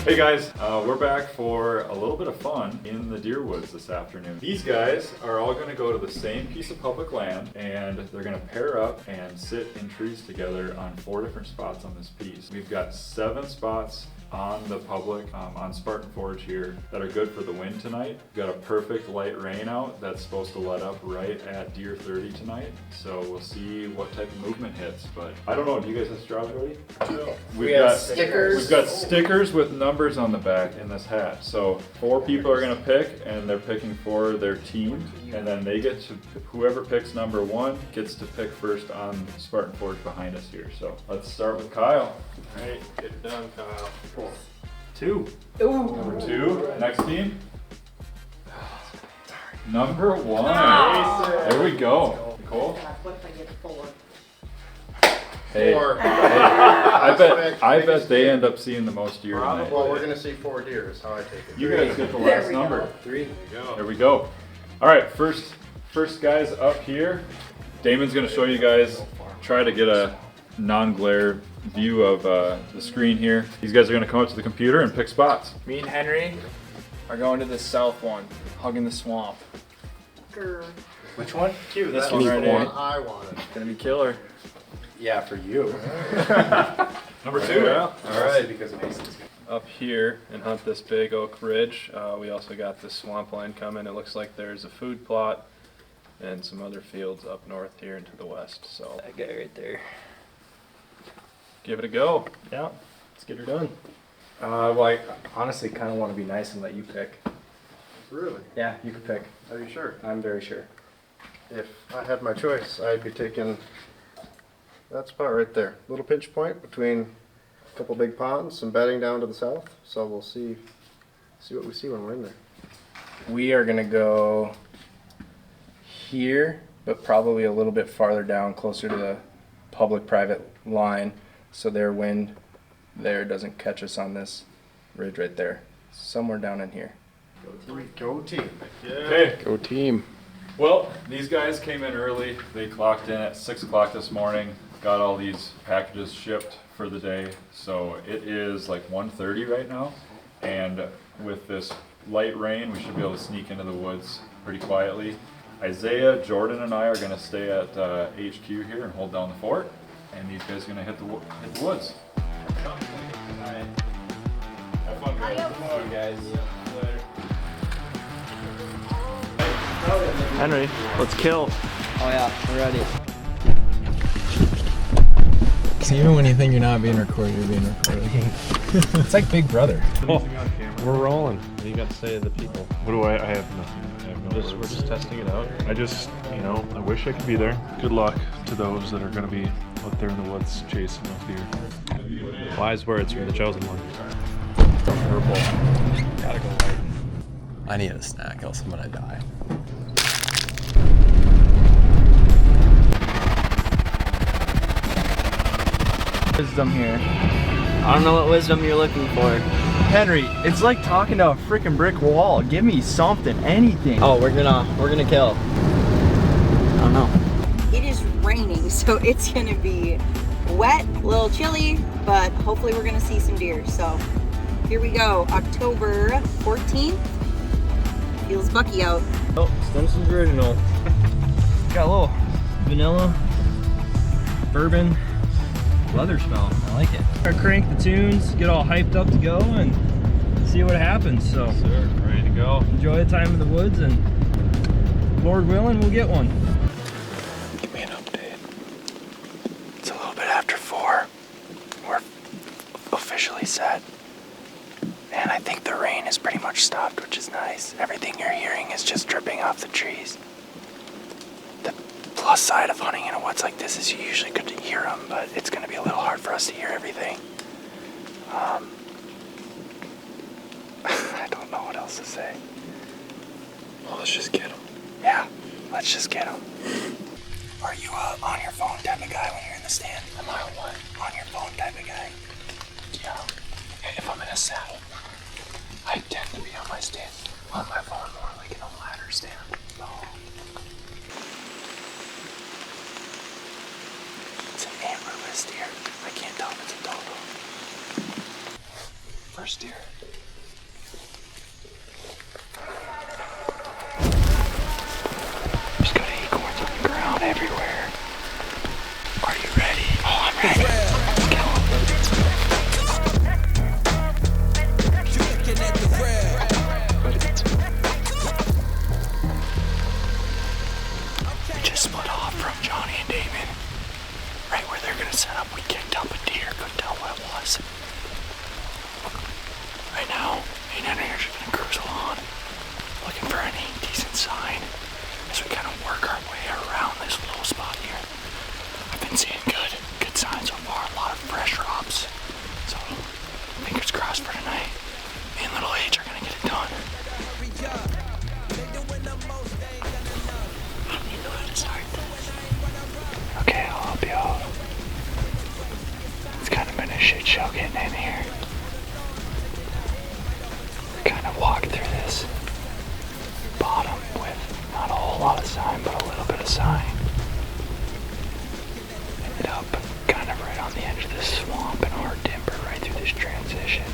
Hey guys, we're back for a little bit of fun in the deer woods this afternoon. These guys are all going to go to the same piece of public land and they're going to pair up and sit in trees together on 4 different spots on this piece. We've got 7 spots on the public, on Spartan Forge here that are good for the wind tonight. We've got a perfect light rain out that's supposed to let up right at deer 30 tonight. So we'll see what type of movement hits, but I don't know, do you guys have straws ready? No. We've got stickers. We've got stickers with numbers on the back in this hat. So 4 people are gonna pick and they're picking for their team. And then they get to, whoever picks number 1 gets to pick first on Spartan Forge behind us here. So let's start with Kyle. All right, get it done, Kyle. 2. Ooh. Number 2. Next team. Number 1. Oh. There we go. Nicole. What if I get 4? Hey, 4. hey, I bet they end up seeing the most deer tonight. Well, we're gonna see 4 deer is how I take it. You guys get the last number. Go. 3. There we go. There we go. All right, first guys up here. Damon's gonna show you guys, try to get a non-glare view of the screen here. These guys are gonna come up to the computer and pick spots. Me and Henry are going to the south one, hugging the swamp. Grr. Which one? Q. This That's one the right one here. I wanted. Gonna be killer. Yeah, for you. Number 2. Yeah. All right, because of Mason's. Up here and hunt this big oak ridge. We also got this swampland coming. It looks like there's a food plot and some other fields up north here and to the west. So That guy right there. give it a go. Yeah, let's get her done. Well, I honestly kind of want to be nice and let you pick. Really? Yeah, you can pick. Are you sure? I'm very sure. If I had my choice, I'd be taking that spot right there. Little pinch point between a couple big ponds, some bedding down to the south. So we'll see what we see when we're in there. We are gonna go here, but probably a little bit farther down, closer to the public-private line, so their wind there doesn't catch us on this ridge right there. Somewhere down in here. Go team. Okay. Go team. Well, these guys came in early. They clocked in at 6 o'clock this morning. Got all these packages shipped for the day. So it is like 1:30 right now. And with this light rain, we should be able to sneak into the woods pretty quietly. Isaiah, Jordan, and I are going to stay at HQ here and hold down the fort. And these guys are going to hit the woods. Have fun, guys. Henry, let's kill. Oh yeah, we're ready. So even when you think you're not being recorded, you're being recorded. It's like Big Brother. We're rolling. What do you got to say to the people? What do I have nothing. I have no words. We're just testing it out. I just, I wish I could be there. Good luck to those that are going to be out there in the woods chasing those deer. Wise words from the chosen one. Purple. Gotta go white. I need a snack, else I'm gonna die. Wisdom here. I don't know what wisdom you're looking for. Henry, it's like talking to a freaking brick wall. Give me something, anything. Oh, we're gonna kill. I don't know. It is raining, so it's gonna be wet, a little chilly, but hopefully we're gonna see some deer. So here we go, October 14th. Feels bucky out. Oh, Stimson's original. Got a little vanilla, bourbon, leather smell. I like it. Crank the tunes, get all hyped up to go, and see what happens. So, Sir, ready to go. enjoy the time in the woods, and Lord willing, we'll get one. Give me an update. It's a little bit after 4. We're officially set. And I think the rain has pretty much stopped, which is nice. Everything you're hearing is just dripping off the trees. The plus side of hunting in a woods like this is you usually get to hear them, but it's going to be a little hard for us to hear everything. I don't know what else to say. Well, let's just get them. Yeah, let's just get them. Are you on your phone type of guy when you're in the stand? Am I what? On your phone type of guy? Yeah. If I'm in a saddle, I tend to be on my stand, on my phone more like in a ladder stand. Oh. It's an antlerless deer. I can't tell if it's a dodo. First deer. everywhere. Are you ready? Oh, I'm ready. Let's go. We just split off from Johnny and Damon. Right where they're gonna set up, we kicked up a deer. Couldn't tell what it was. Right now, me and Henry are just gonna cruise along, looking for any decent sign as we kind of work our way around this little spot here. I've been seeing good signs so far, a lot of fresh drops. So, fingers crossed for tonight. Me and Little H are gonna get it done. I don't even know how to start this. Okay, I'll help you out. It's kind of been a shit show getting in here. We kind of walked through this bottom with not a whole lot of sign, but a little bit of sign. Ended up kind of right on the edge of this swamp and hard timber right through this transition.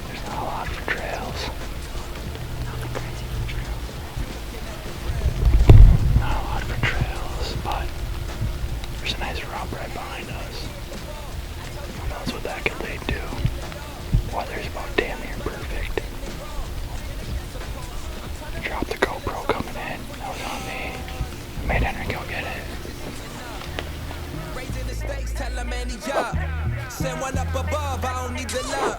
There's not a lot for trails. Nothing crazy for trails. Not a lot for trails, but there's a nice rub right behind us. Who knows what that could lead to? Weather's about damn near perfect. I dropped the GoPro coming in. That was on me. I made Henry go get it. Raising the stakes, tell him any job. Send one up above, I don't need the love.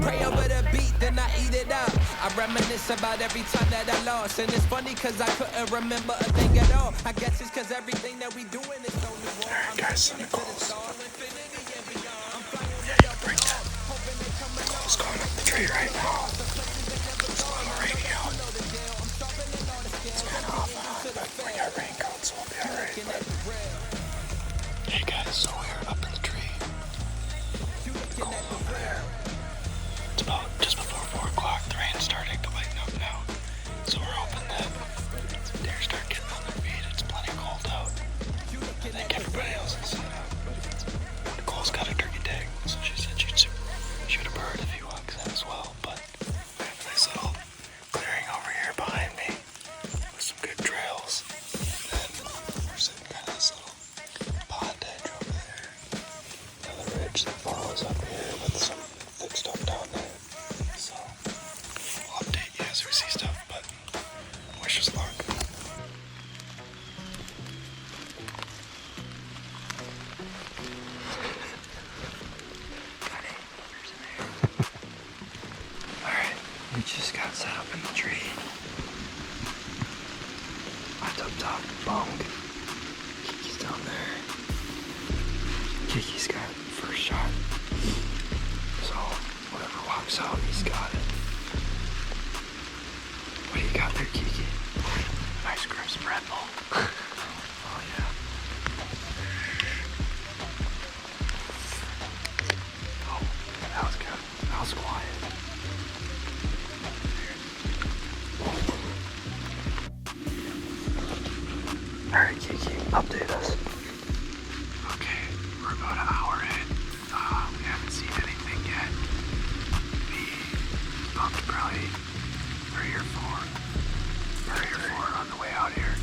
Pray over the beat, then I eat it up. I reminisce about every time that I lost. And it's funny cause I couldn't remember a thing at all. I guess it's cause everything that we doing is so new. Alright guys, Nicole's. Bring that. Nicole's going up the tree right now. It's on the radio. It's kind of off and on, but we got raincoats, so we'll be alright. Hey guys, so we're up in the tree. Nicole's over there. It's about just before 4 o'clock. The rain's starting to lighten up now. So we're hoping that deer start getting on their feet. It's plenty cold out. I think everybody else is set up. Nicole's got a turkey tag, so she said she'd shoot a bird if he walks in as well. But we have a nice little clearing over here behind me with some good trails. And then we're sitting kind of this little pond edge over there. Another ridge that follows up here with some thick stuff down there. So we'll update you as we see stuff, but wish us luck. Alright, we just got set up in the tree. Right up top, bunk. Kiki's down there. Kiki's got first shot. So, whatever walks out, he's got it. What do you got there, Kiki? Nice crisp Red Bull. Oh, yeah. Oh, that was good. That was quiet. Alright, Kiki, update us. Okay, we're about an hour in. We haven't seen anything yet. We bumped probably 3 or 4 on the way out here.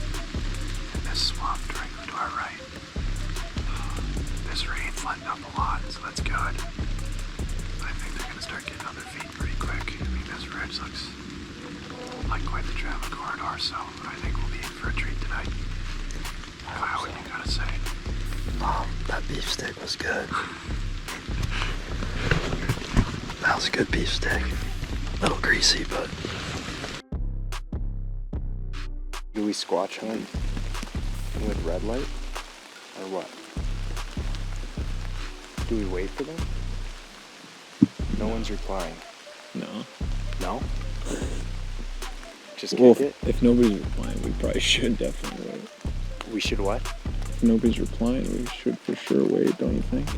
And this swamp directly to our right. This rain's letting up a lot, so that's good. I think they're gonna start getting on their feet pretty quick. I mean, this ridge looks like quite the travel corridor, so I think we'll be in for a treat tonight. Kyle, what you gotta say? That beef steak was good. That was a good beef steak. A little greasy, but... Do we squatch hunt with red light or what? Do we wait for them? No one's replying. No. No? Just Well, kick it? if nobody's replying, we probably should definitely wait. We should what? If nobody's replying, we should for sure wait, don't you think?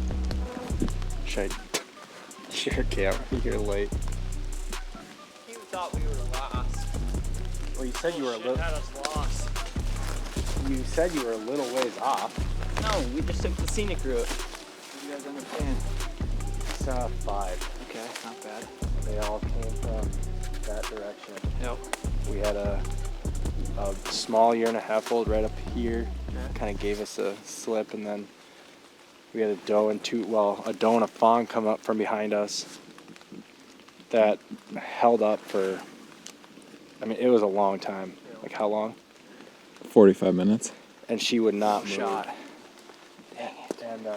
Should I... Sure, camera, you're late. You thought we were lost. Well, you said you were a little... had us lost. You said you were a little ways off. No, we just took the scenic route. You guys understand? It's 5. Okay, not bad. They all came from that direction. Yep. We had a small 1.5-year-old right up here, kind of gave us a slip, and then we had a doe and a doe and a fawn come up from behind us that held up for, I mean, it was a long time. Like how long? 45 minutes. And she would not move. Dang it. And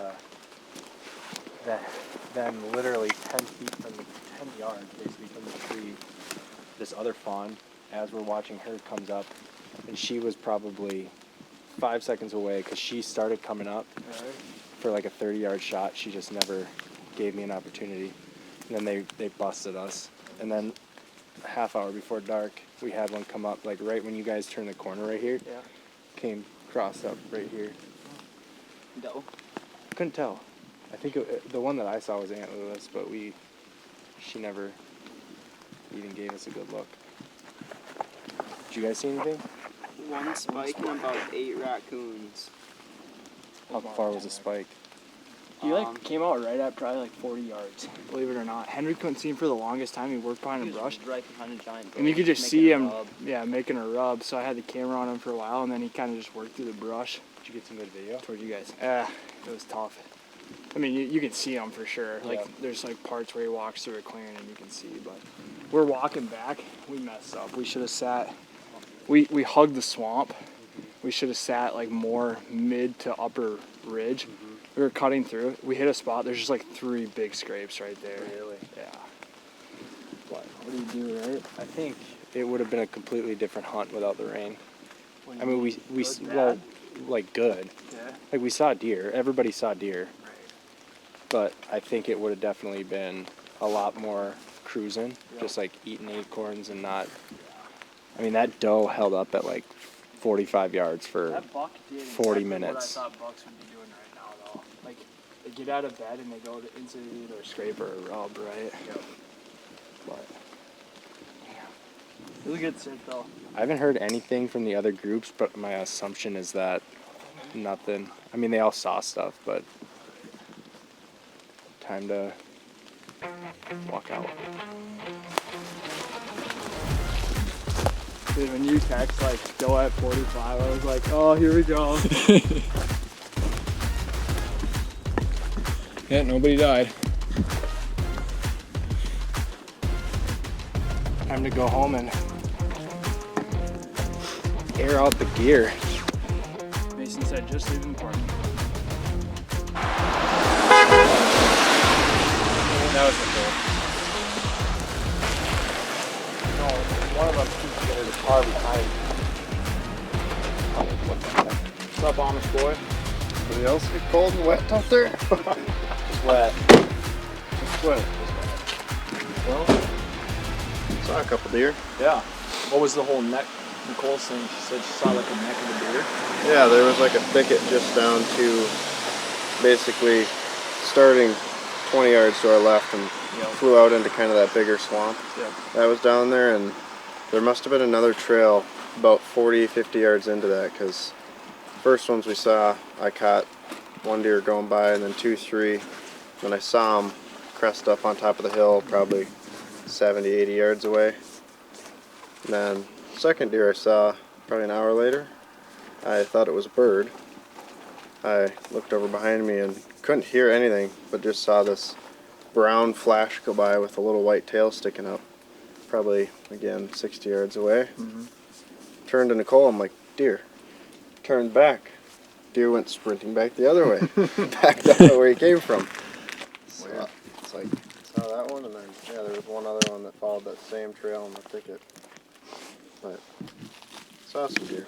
then literally 10 feet from 10 yards basically from the tree, this other fawn, as we're watching her, comes up, and she was probably 5 seconds away because she started coming up for like a 30-yard shot. She just never gave me an opportunity. And then they busted us. And then a half hour before dark, we had one come up, like right when you guys turn the corner right here. Yeah. Came crossed up right here. Doe? Couldn't tell. I think the one that I saw was antlerless, but she never even gave us a good look. Did you guys see anything? One spike and about 8 raccoons. How far was the spike? He came out right at probably like 40 yards, believe it or not. Henry couldn't see him for the longest time. He worked behind a brush. Right behind a giant bush. And you could just see him, making a rub. So I had the camera on him for a while, and then he kind of just worked through the brush. Did you get some good video? Towards you guys. It was tough. I mean, you can see him for sure. Like, there's like parts where he walks through a clearing and you can see, but we're walking back. We messed up. We should have sat, we hugged the swamp. We should have sat like more mid to upper ridge. We were cutting through. We hit a spot. There's just like 3 big scrapes right there. Really? Yeah. What do you do, right? I think it would have been a completely different hunt without the rain. I mean, we like good. Yeah. Like we saw deer. Everybody saw deer. Right. But I think it would have definitely been a lot more cruising, just like eating acorns and not. I mean, that doe held up at like 45 yards for that buck did 40 exactly minutes. What I thought bucks would be doing right now, though. Like, they get out of bed and they go into either a scrape or a rub, right? Yep. But, it was a good sit, though. I haven't heard anything from the other groups, but my assumption is that nothing. I mean, they all saw stuff, but time to walk out. Dude, when you text like go at 45, I was like, oh, here we go. Yeah, nobody died. Time to go home and air out the gear. Mason said just leave in the park. That was the goal. No, one of them keeps getting the car behind. What's up, Amish boy? Anybody else get cold and wet out there? It's wet. It's wet. Well, saw a couple deer. Yeah. What was the whole neck? Nicole saying she said she saw like a neck of a deer. Yeah, there was like a thicket just down to basically starting 20 yards to our left and flew out into kind of that bigger swamp. Yep. That was down there, and there must have been another trail about 40, 50 yards into that, because first ones we saw, I caught one deer going by, and then 2, 3. Then I saw him crest up on top of the hill, probably 70, 80 yards away. And then second deer I saw probably an hour later, I thought it was a bird. I looked over behind me and couldn't hear anything, but just saw this brown flash go by with a little white tail sticking up, probably again 60 yards away. Turned to Nicole, I'm like, deer. Turned back. Deer went sprinting back the other way, back down to where he came from. So it's like, saw that one, and then there was one other one that followed that same trail in the thicket. But saw some deer.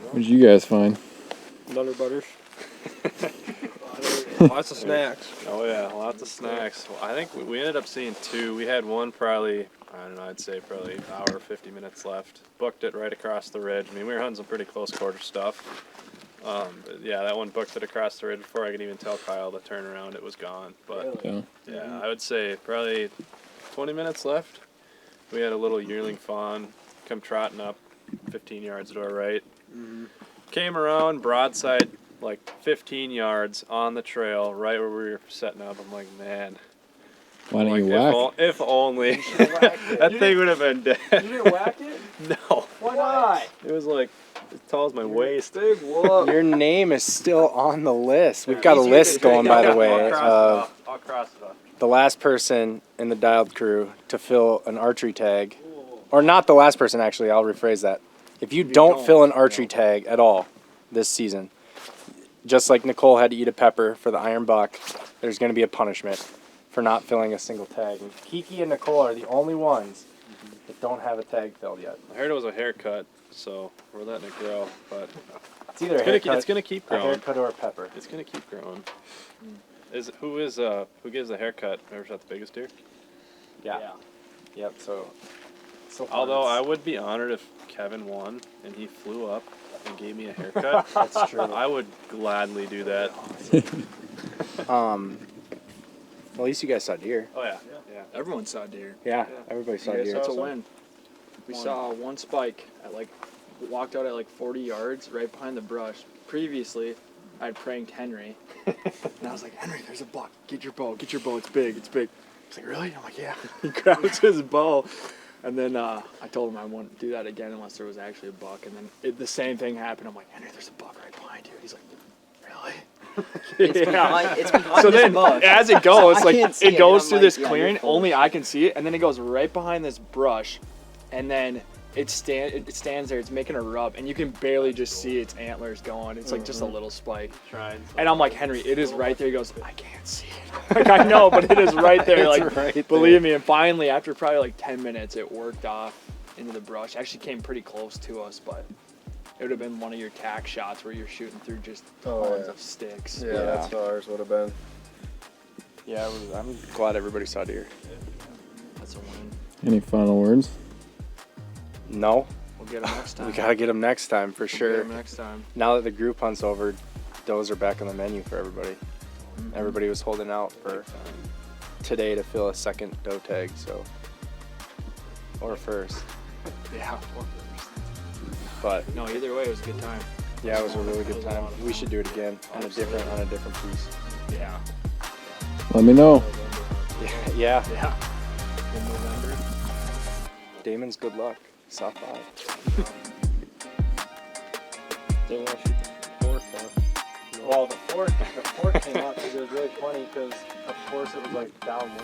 What did you guys find? Nutter butters. Lots of snacks. Oh yeah, lots of snacks. Well, I think we ended up seeing 2. We had one probably, I don't know, I'd say probably an hour, 50 minutes left. Booked it right across the ridge. I mean, we were hunting some pretty close quarter stuff. But yeah, that one booked it across the ridge before I could even tell Kyle to turn around. It was gone. But yeah, I would say probably 20 minutes left. We had a little yearling fawn come trotting up 15 yards to our right. Came around broadside like 15 yards on the trail right where we were setting up. I'm like, man. Why didn't you whack? If only. That thing would have been dead. You didn't whack it? No. Why not? It was like as tall as my waist. Big whoop. Your name is still on the list. We've got a list going, by the way, of I'll cross it off. the last person in the dialed crew to fill an archery tag. Or not the last person, actually. I'll rephrase that. If you don't fill an archery tag at all this season, just like Nicole had to eat a pepper for the iron buck, there's going to be a punishment for not filling a single tag. And Kiki and Nicole are the only ones that don't have a tag filled yet. I heard it was a haircut, so we're letting it grow. But It's either a haircut, it's gonna keep growing. a haircut or a pepper. It's gonna keep growing. Who gives the haircut? Whoever's got the biggest deer? Yeah. Yep. So Although I would be honored if Kevin won and he flew up and gave me a haircut. That's true. I would gladly do that. Well, at least you guys saw deer. Oh yeah. Everyone saw deer. Yeah, everybody saw deer. That's a win. We saw one spike at walked out at 40 yards right behind the brush. Previously, I'd pranked Henry, and I was like, Henry, there's a buck. Get your bow. It's big. He's like, really? I'm like, yeah. He grabs his bow. And then I told him I wouldn't do that again unless there was actually a buck. And then the same thing happened. I'm like, Henry, there's a buck right behind you. He's like, really? It's behind So this then, bush. as it goes, I can't see it it, goes and through I'm this like, yeah, clearing. you're full. Only I can see it, and then it goes right behind this brush, and then it stands there. It's making a rub, and you can barely just see its antlers going. It's like just a little spike. And I'm like, Henry, it is right there. He goes, I can't see it. Like, I know, but it is right there. It's Like, right believe there. me. And finally, after probably 10 minutes, it worked off into the brush. Actually came pretty close to us, but it would have been one of your tack shots where you're shooting through just tons of sticks. Yeah, that's how ours would have been. Yeah, I'm glad everybody saw deer. That's a win. Any final words? No, We'll get them next time. we gotta get them next time for We'll sure. get 'em next time. Now that the group hunt's over, those are back on the menu for everybody. Everybody was holding out for today to fill a second doe tag, so or first. Yeah. But No, either way, it was a good time. yeah, it was a really good time. We should do it again on a different piece. Yeah. Let me know. Yeah. Yeah. In November. Damon's good luck. Saw 5. They want to shoot the fourth, Well, the fork came out because it was really funny because of course it was downwind.